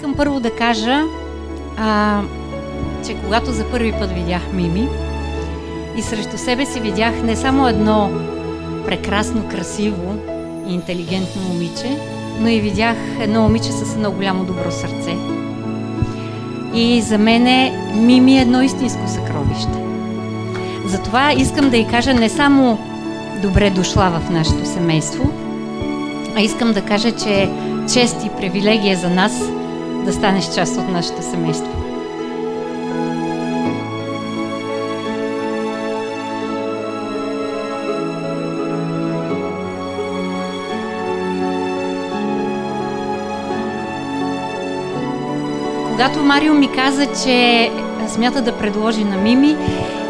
Искам първо да кажа, че когато за първи път видях Мими и срещу себе си видях не само едно прекрасно, красиво и интелигентно момиче, но и видях едно момиче с едно голямо добро сърце. И за мен Мими е едно истинско съкровище. Затова искам да й кажа не само добре дошла в нашето семейство, а искам да кажа, че е чест и привилегия за нас да станеш част от нашето семейство. Когато Марио ми каза, че смята да предложи на Мими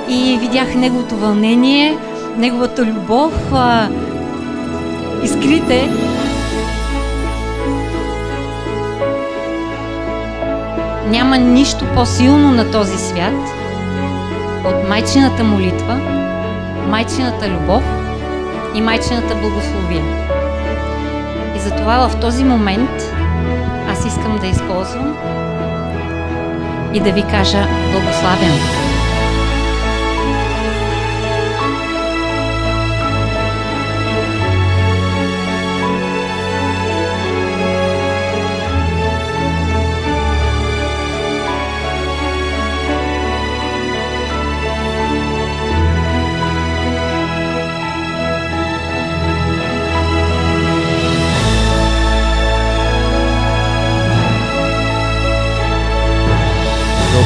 и видях неговото вълнение, неговата любов, искрите, няма нищо по-силно на този свят от майчината молитва, майчината любов и майчината благословие. И затова в този момент аз искам да използвам и да ви кажа благославям.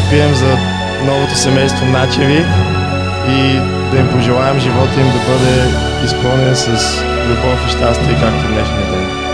Пием за новото семейство Начеви и да им пожелаем живота им да бъде изпълнен с любов и щастие, както днешния ден.